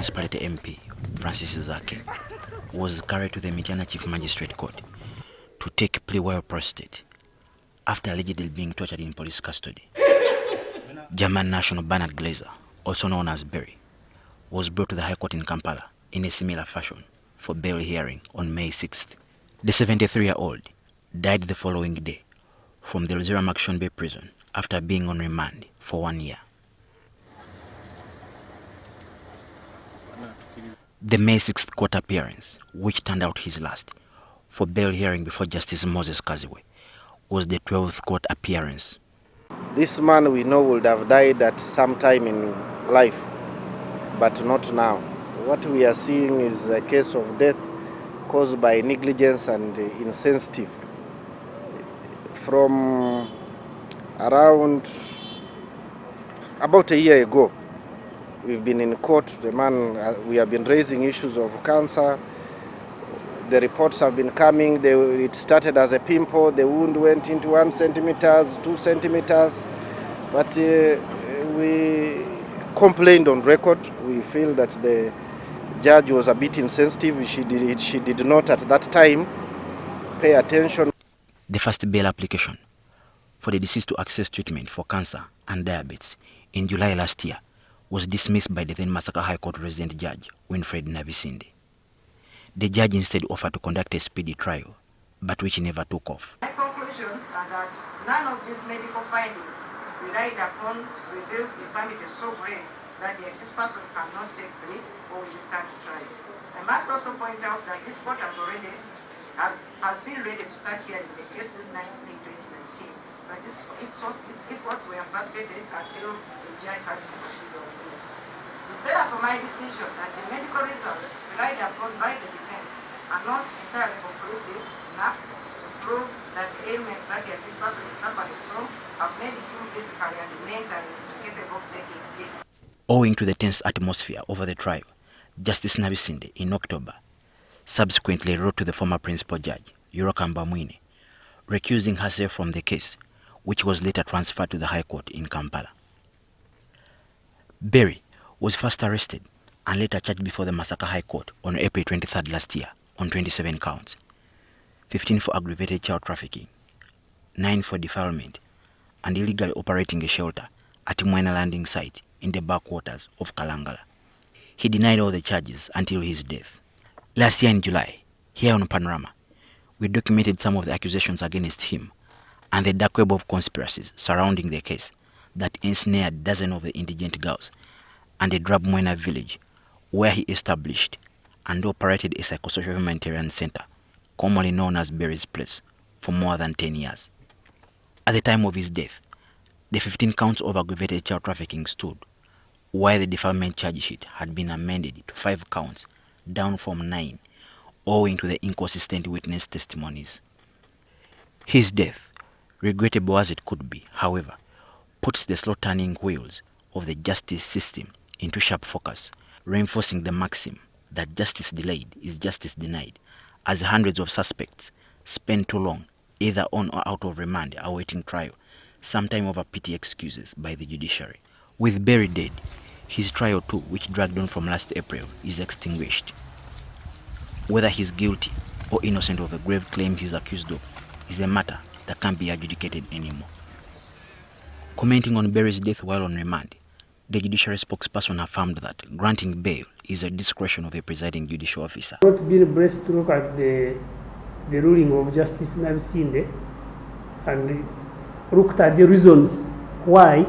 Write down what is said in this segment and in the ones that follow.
Municipality MP, Francis Zake, was carried to the Mityana Chief Magistrate Court to take plea while prostate after allegedly being tortured in police custody. German national Bernard Glaser, also known as Barry, was brought to the High Court in Kampala in a similar fashion for bail hearing on May 6th. The 73-year-old died the following day from the Luzira Bay prison after being on remand for 1 year. The May 6th court appearance, which turned out his last, for bail hearing before Justice Moses Kaziwe, was the 12th court appearance. This man we know would have died at some time in life, but not now. What we are seeing is a case of death caused by negligence and insensitive. From around about a year ago, we've been in court. The man, we have been raising issues of cancer. The reports have been coming. It started as a pimple. The wound went into 1 centimeter, 2 centimeters. But we complained on record. We feel that the judge was a bit insensitive. She did not at that time pay attention. The first bail application for the deceased to access treatment for cancer and diabetes in July last year was dismissed by the then Masaka High Court resident judge, Winfred Nabisinde. The judge instead offered to conduct a speedy trial, but which never took off. My conclusions are that none of these medical findings relied upon reveals infirmity so grave that the accused person cannot take plea or will stand trial. I must also point out that this court has been ready to start hearing the case since 9th May 2019, but its efforts were frustrated until the judge had to proceed on leave. It's therefore my decision that the medical results relied upon by the defense are not entirely conclusive enough to prove that the ailments that the accused person is suffering from have made him physically and mentally incapable of taking plea. Owing to the tense atmosphere over the trial, Justice Nabisinde in October subsequently wrote to the former principal judge, Yurokamba Mwine, recusing herself from the case, which was later transferred to the High Court in Kampala. Barry was first arrested and later charged before the Masaka High Court on April 23rd last year on 27 counts, 15 for aggravated child trafficking, 9 for defilement, and illegally operating a shelter at Mwena landing site in the backwaters of Kalangala. He denied all the charges until his death. Last year in July, here on Panorama, we documented some of the accusations against him and the dark web of conspiracies surrounding the case that ensnared dozens of the indigent girls and the Drab Mwena village, where he established and operated a psychosocial humanitarian center, commonly known as Barry's Place, for more than 10 years. At the time of his death, the 15 counts of aggravated child trafficking stood, while the defilement charge sheet had been amended to 5 counts, down from 9, owing to the inconsistent witness testimonies. His death, regrettable as it could be, however, puts the slow-turning wheels of the justice system into sharp focus, reinforcing the maxim that justice delayed is justice denied, as hundreds of suspects spend too long either on or out of remand awaiting trial, sometime over petty excuses by the judiciary. With Barry dead, his trial too, which dragged on from last April, is extinguished. Whether he's guilty or innocent of a grave claim he's accused of is a matter that can't be adjudicated anymore. Commenting on Barry's death while on remand, the judiciary spokesperson affirmed that granting bail is a discretion of a presiding judicial officer. I've not been blessed to look at the ruling of Justice Nabisinde and looked at the reasons why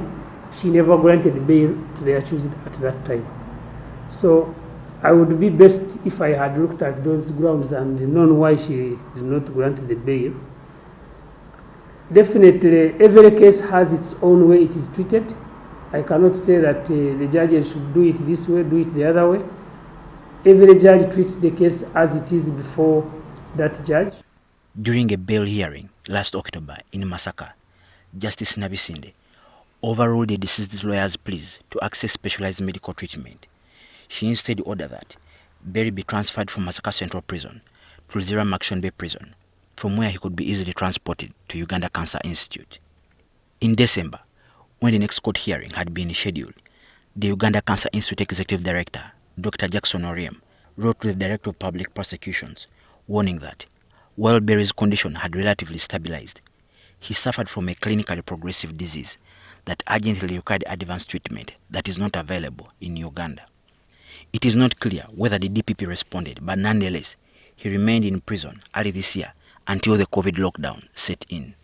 she never granted bail to the accused at that time. So I would be best if I had looked at those grounds and known why she did not grant the bail. Definitely, every case has its own way it is treated. I cannot say that the judges should do it this way, do it the other way. Every judge treats the case as it is before that judge. During a bail hearing last October in Masaka, Justice Nabisinde overruled the deceased lawyer's pleas to access specialized medical treatment. She instead ordered that Barry be transferred from Masaka Central Prison to Luzira Bay Prison, from where he could be easily transported to Uganda Cancer Institute. In December, when the next court hearing had been scheduled, the Uganda Cancer Institute Executive Director, Dr. Jackson Oriem, wrote to the Director of Public Prosecutions, warning that while Barry's condition had relatively stabilized, he suffered from a clinically progressive disease that urgently required advanced treatment that is not available in Uganda. It is not clear whether the DPP responded, but nonetheless, he remained in prison early this year until the COVID lockdown set in.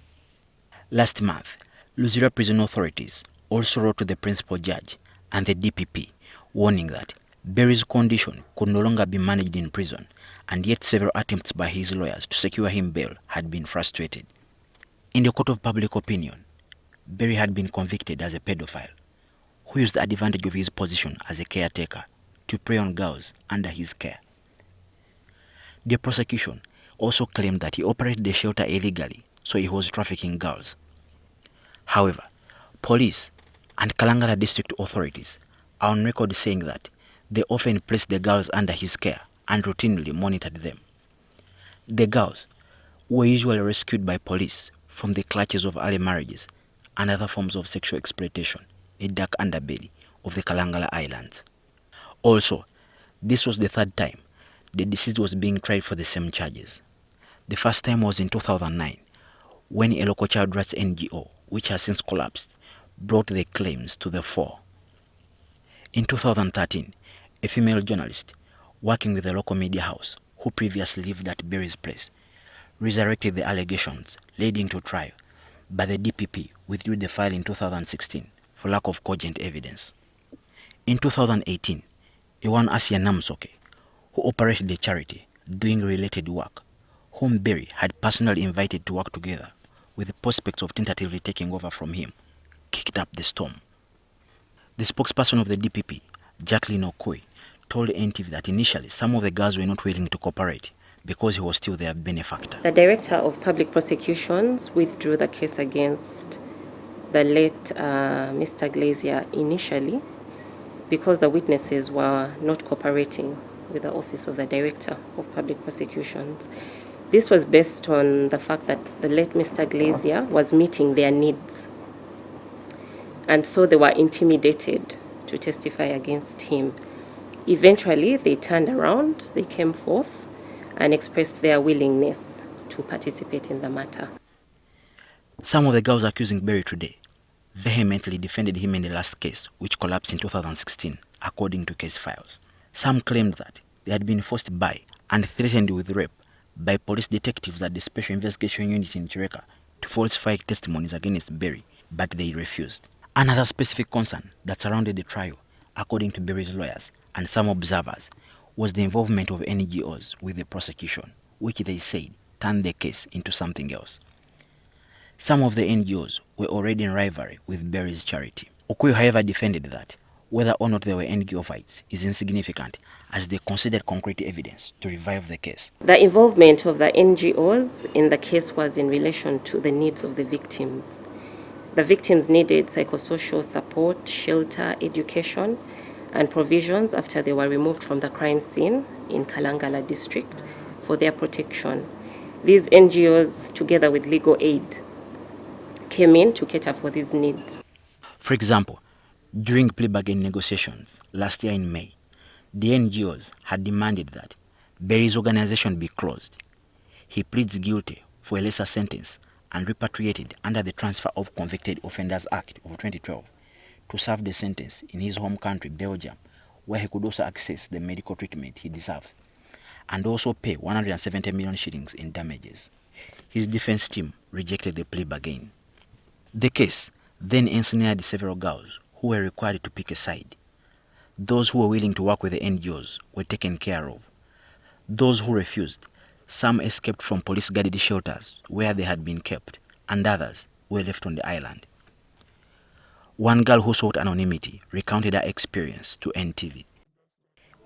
Last month, Luzira prison authorities also wrote to the principal judge and the DPP, warning that Barry's condition could no longer be managed in prison, and yet several attempts by his lawyers to secure him bail had been frustrated. In the court of public opinion, Barry had been convicted as a pedophile who used advantage of his position as a caretaker to prey on girls under his care. The prosecution also claimed that he operated the shelter illegally, so he was trafficking girls. However, police and Kalangala district authorities are on record saying that they often placed the girls under his care and routinely monitored them. The girls were usually rescued by police from the clutches of early marriages and other forms of sexual exploitation, a dark underbelly of the Kalangala Islands. Also, this was the third time the deceased was being tried for the same charges. The first time was in 2009, when a local child rights NGO, which has since collapsed, brought the claims to the fore. In 2013, a female journalist working with a local media house who previously lived at Barry's place resurrected the allegations leading to trial, but the DPP withdrew the file in 2016 for lack of cogent evidence. In 2018, Iwan Asia Namsoke, who operated a charity doing related work, whom Barry had personally invited to work together with the prospects of tentatively taking over from him, kicked up the storm. The spokesperson of the DPP, Jacqueline Okoi, told NTV that initially some of the girls were not willing to cooperate because he was still their benefactor. The Director of Public Prosecutions withdrew the case against the late Mr. Glazier initially because the witnesses were not cooperating with the Office of the Director of Public Prosecutions. This was based on the fact that the late Mr. Glazier was meeting their needs, and so they were intimidated to testify against him. Eventually, they turned around, they came forth and expressed their willingness to participate in the matter. Some of the girls accusing Barry today vehemently defended him in the last case, which collapsed in 2016, according to case files. Some claimed that they had been forced by and threatened with rape by police detectives at the Special Investigation Unit in Chireka to falsify testimonies against Barry, but they refused. Another specific concern that surrounded the trial, according to Barry's lawyers and some observers, was the involvement of NGOs with the prosecution, which they said turned the case into something else. Some of the NGOs were already in rivalry with Barry's charity. Okuyo, however, defended that whether or not there were NGO fights is insignificant, as they considered concrete evidence to revive the case. The involvement of the NGOs in the case was in relation to the needs of the victims. The victims needed psychosocial support, shelter, education, and provisions after they were removed from the crime scene in Kalangala district for their protection. These NGOs, together with legal aid, came in to cater for these needs. For example, during plea bargain negotiations last year in May, the NGOs had demanded that Barry's organization be closed. He pleads guilty for a lesser sentence and repatriated under the Transfer of Convicted Offenders Act of 2012 to serve the sentence in his home country, Belgium, where he could also access the medical treatment he deserved, and also pay 170 million shillings in damages. His defense team rejected the plea bargain. The case then ensnared several girls who were required to pick a side. Those who were willing to work with the NGOs were taken care of. Those who refused, some escaped from police-guarded shelters where they had been kept, and others were left on the island. One girl who sought anonymity recounted her experience to NTV.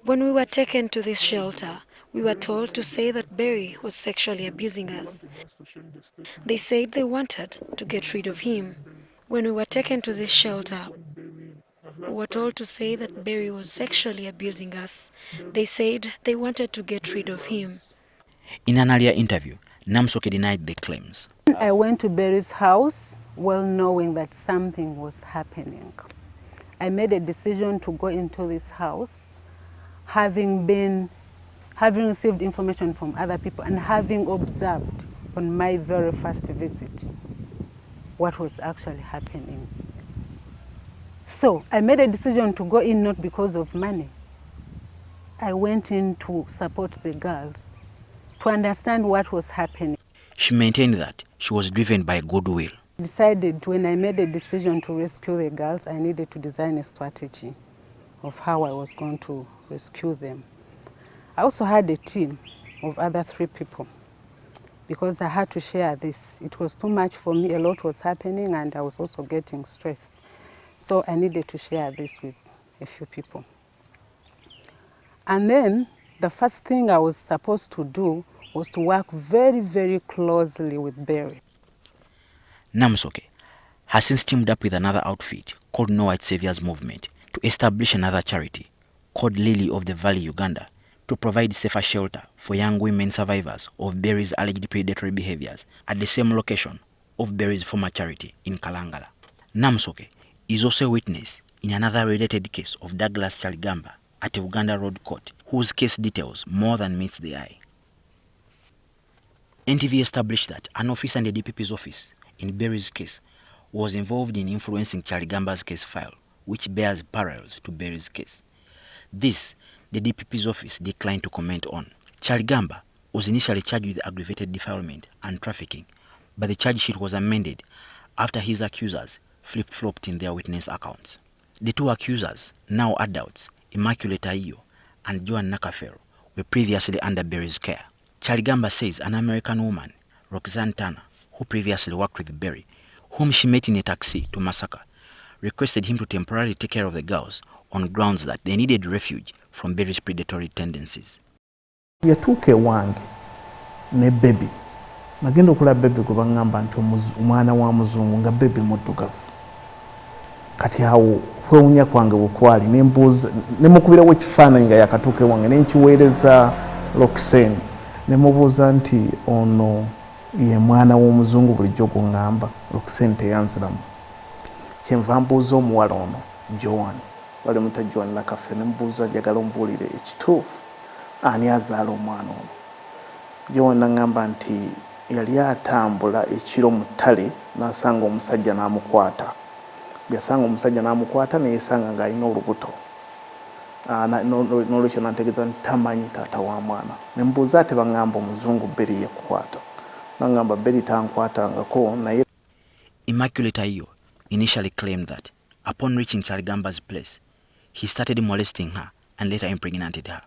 When we were taken to this shelter, we were told to say that Barry was sexually abusing us. They said they wanted to get rid of him. When we were taken to this shelter, we were told to say that Barry was sexually abusing us. They said they wanted to get rid of him. In an earlier interview, Namsoke denied the claims. I went to Barry's house well knowing that something was happening. I made a decision to go into this house having received information from other people and having observed on my very first visit what was actually happening. So I made a decision to go in not because of money. I went in to support the girls, to understand what was happening. She maintained that she was driven by goodwill. I decided when I made a decision to rescue the girls, I needed to design a strategy of how I was going to rescue them. I also had a team of other 3 people because I had to share this. It was too much for me, a lot was happening and I was also getting stressed. So I needed to share this with a few people. And then the first thing I was supposed to do was to work very, very closely with Barry. Namsoke has since teamed up with another outfit called No White Saviors Movement to establish another charity called Lily of the Valley, Uganda, to provide safer shelter for young women survivors of Barry's alleged predatory behaviors at the same location of Barry's former charity in Kalangala. Namsoke is also a witness in another related case of Douglas Kalangala at Uganda Road Court, whose case details more than meets the eye. NTV established that an officer in the DPP's office in Barry's case was involved in influencing Kyagamba's case file, which bears parallels to Barry's case. This, the DPP's office declined to comment on. Kyaligamba was initially charged with aggravated defilement and trafficking, but the charge sheet was amended after his accusers flip-flopped in their witness accounts. The 2 accusers, now adults, Immaculate Ayo and Joan Nakafero, were previously under Barry's care. Kyaligamba says an American woman, Roxanne Turner, who previously worked with Barry, whom she met in a taxi to Masaka, requested him to temporarily take care of the girls on grounds that they needed refuge from Barry's predatory tendencies. Yatuuka ewange ne baby. Nagenda okulaba baby gwe baŋŋamba nti omwana wa muzungu nga baby muddugavu. Kati awo kwewunya kwange bwe kwali ne mukubirawo ekifaananyi nga yakatuuka ewange ne nkiweereza Roxanne ne mubuuza nti ono ye mwana w'omuzungu bulijjo gw'oŋŋamba. Roxanne teyanziramu. Kyenva mbuuza omuwala ono Joan, bali muta Joan Nakafero, ne mubuuza njagala ombuulire ekituufu ani azaala omwana ono. Joan n'aŋŋamba nti yali atambula ekiro mu ttale n'asanga omusajja n'amukwata. Yasanga omusajja n'amukwata ne yeesanga ng'alina olubuto. N'olwekyo n'antegeeza nti tamanyi taata wa mwana. Ne mbuuza ate baŋŋamba omuzungu Barry yakukwata. N'aŋŋamba Barry tankwatangako naye. Immaculate Ayo initially claimed that upon reaching Kyaligamba's place, he started molesting her and later impregnated her.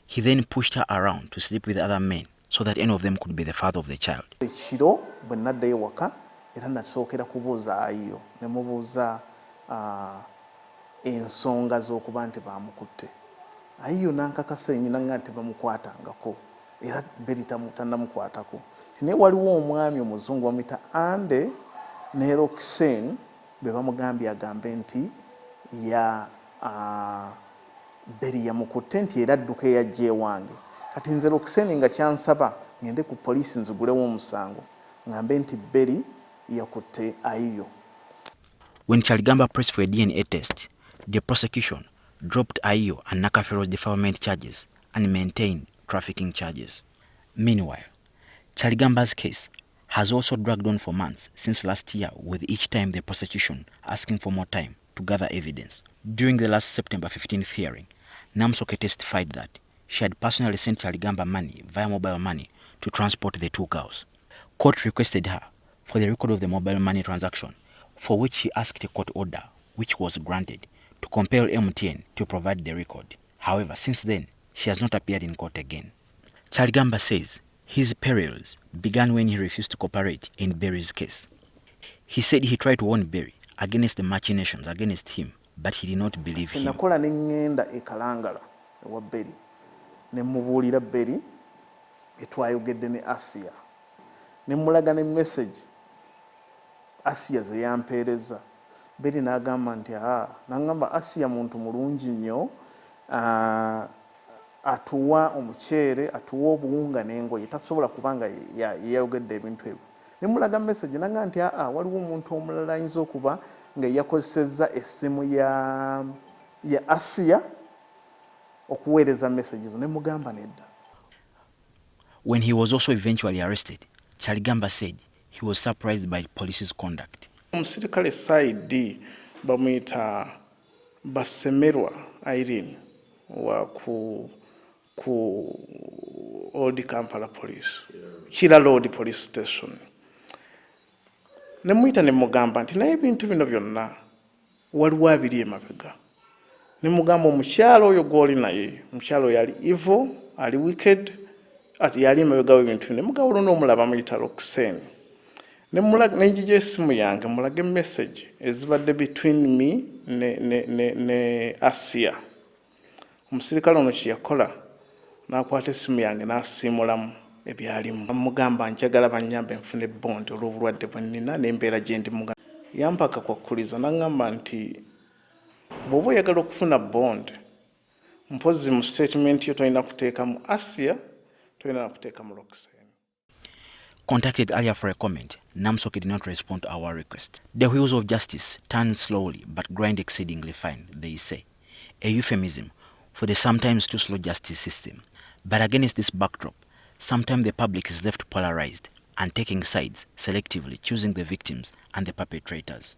He then pushed her around to sleep with other men so that any of them could be the father of the child. Ekiro bwe naddayo waka era nasookera kubuuza Ayo ne mubuuza ensonga z'okuba nti baamukutte. Ayo n'ankakasa nnyina nga nti bamukwatangako era Barry tannamukwatako. Naye waliwo omwami omuzungu bamuyita Ande ne Roxanne be bamugambye agambe nti Barry yamukutte nti era adduka eyajja ewange. Kati nze Roxanne nga kyansaba ngende ku poliisi nzigulewo omusango ngambe nti Barry yakutte Ayo. When Kyalagamba pressed for a DNA test, the prosecution dropped Ayo and Nakafero's defilement charges and maintained trafficking charges. Meanwhile, Kyalagamba's case has also dragged on for months since last year, with each time the prosecution asking for more time to gather evidence. During the last September 15th hearing, Namsoke testified that she had personally sent Kyalagamba money via mobile money to transport the 2 girls. Court requested her for the record of the mobile money transaction, for which she asked a court order, which was granted, to compel MTN to provide the record. However, since then, she has not appeared in court again. Kyalagamba says his perils began when he refused to cooperate in Barry's case. He said he tried to warn Barry against the machinations against him, but he did not believe him. Nakola ne ŋŋenda e Kalangala ewa Barry ne mubuulira Barry etwayogedde ne Asia ne mulaga ne message Asia ze yampeereza. Barry n'agamba nti n'aŋŋamba Asia muntu mulungi nnyo, atuwa omuceere, atuwa obuwunga n'engoye, tasobola kubanga yayogedde ebintu ebyo. Ne mulaga message n'aŋŋamba nti waliwo omuntu omulala ayinza okuba nga yakozesezza essimu ya Asia okuweereza messages ne mugamba nedda. When he was also eventually arrested, Chaligamba said he was surprised by police's conduct. Omusirikale side bamuyita Basemerwa Irene wa ku Old Kampala Police, Kira Road Police Station. Ne muyita ne mugamba nti naye ebintu bino byonna waliwo abiri emabega. Ne mugamba omukyalo oyo gw'oli naye, omukyalo yali evil, ali wicked, ati yali emabega w'ebintu bino. Ne mugamba olwo n'omulaba muyita Roxanne. Ne njija essimu yange mulage message ezibadde between me ne Asia. Omusirikale ono kye yakola n'akwata essimu yange n'asiimulamu ebyalimu. Mugamba njagala bannyambe nfune bond olw'obulwadde bwe nnina n'embeera gye ndi. Mugamba yampaka kwakkuliza n'aŋŋamba nti bw'oba oyagala okufuna bond, mpozi mu statement yo tolina kuteekamu Asia, tolina kuteekamu Roxanne. Contacted earlier for a comment, Namsoke did not respond to our request. The wheels of justice turn slowly but grind exceedingly fine, they say, a euphemism for the sometimes too slow justice system. But against this backdrop, sometimes the public is left polarized and taking sides selectively, choosing the victims and the perpetrators.